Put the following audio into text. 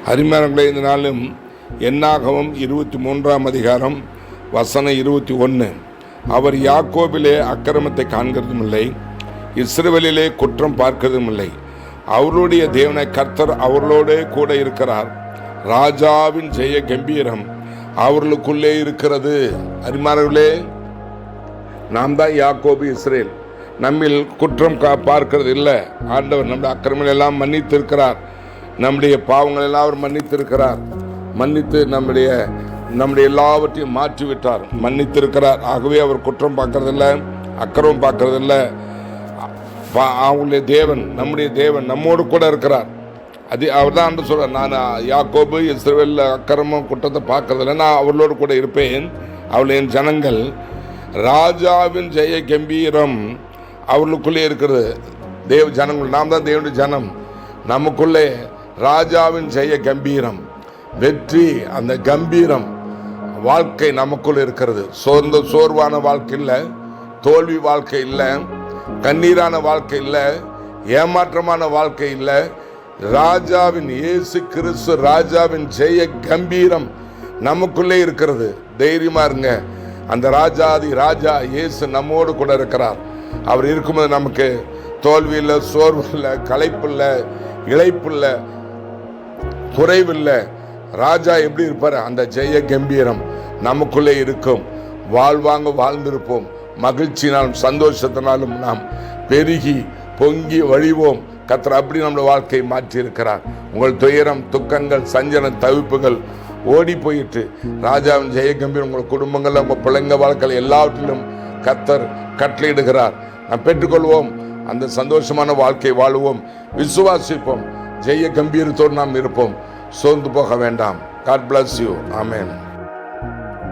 அருமையானவர்களே, இந்த நாளும் என்னாகமம் 23ஆம் அதிகாரம் வசனம் 21. அவர் யாக்கோபிலே அக்கிரமத்தை காண்கிறதும் இல்லை, இஸ்ரவேலிலே குற்றம் பார்க்கிறதும் இல்லை. அவர்களுடைய தேவனை கர்த்தர் அவர்களோடே கூட இருக்கிறார். ராஜாவின் ஜெய கம்பீரம் அவர்களுக்குள்ளே இருக்கிறது. அருமையானவர்களே, நாம் தான் யாக்கோபு, இஸ்ரேல். நம்மில் குற்றம் பார்க்கிறது இல்லை. ஆண்டவர் நம்முடைய அக்கிரமங்கள் எல்லாம் மன்னித்து இருக்கிறார். நம்முடைய பாவங்கள் எல்லாம் அவர் மன்னித்திருக்கிறார். மன்னித்து நம்முடைய எல்லாவற்றையும் மாற்றிவிட்டார், மன்னித்திருக்கிறார். ஆகவே அவர் குற்றம் பார்க்கறதில்லை, அக்கிரமம் பார்க்கறதில்லை. அவங்களுடைய தேவன், நம்முடைய தேவன் நம்மோடு கூட இருக்கிறார். அது அவர் தான் என்று சொல்கிறார், நான் யாக்கோபு இஸ்ரவேல் அக்கிரமம் குற்றத்தை பார்க்கறதில்லை, நான் அவர்களோடு கூட இருப்பேன். அவள் என் ஜனங்கள். ராஜாவின் ஜெய கம்பீரம் அவர்களுக்குள்ளே இருக்கிறது. தேவ ஜனங்கள், நாம் தான் தேவனுடைய ஜனம். நமக்குள்ளே ராஜாவின் ஜெய கம்பீரம், வெற்றி, அந்த கம்பீரம் வாழ்க்கை நமக்குள் இருக்கிறது. சோர்வான வாழ்க்கை இல்லை, தோல்வி வாழ்க்கை இல்லை, கண்ணீரான வாழ்க்கை இல்லை, ஏமாற்றமான வாழ்க்கை இல்லை. ராஜாவின் இயேசு கிறிஸ்து ராஜாவின் ஜெய கம்பீரம் நமக்குள்ளே இருக்கிறது. தைரியமா இருங்க. அந்த ராஜா இயேசு நம்மோடு கூட இருக்கிறார். அவர் இருக்கும்போது நமக்கு தோல்வி இல்லை, சோர்வு இல்லை, களைப்பு இல்லை, இழைப்பு இல்லை, குறைவில்லை. ராஜா எப்படி இருப்பார்? அந்த ஜெய கம்பீரம் நமக்குள்ளே இருக்கும். வாழ்வாங்க வாழ்ந்திருப்போம். மகிழ்ச்சினாலும் சந்தோஷத்தினாலும் நாம் பெருகி பொங்கி வழிவோம். கர்த்தர் அப்படி நம்முடைய வாழ்க்கையை மாற்றி இருக்கிறார். உங்கள் துயரம், துக்கங்கள், சஞ்சன தவிப்புகள் ஓடி போயிட்டு ராஜாவின் ஜெய கம்பீரம் உங்கள் குடும்பங்கள், உங்கள் பிள்ளைங்க வாழ்க்கையில் எல்லாவற்றிலும் கர்த்தர் கட்டளையிடுகிறார். நாம் பெற்றுக்கொள்வோம். அந்த சந்தோஷமான வாழ்க்கை வாழுவோம், விசுவாசிப்போம், ஜெய கம்பீரத்தோடு நாம் இருப்போம். சோர்ந்து போக வேண்டாம். God bless you. Amen.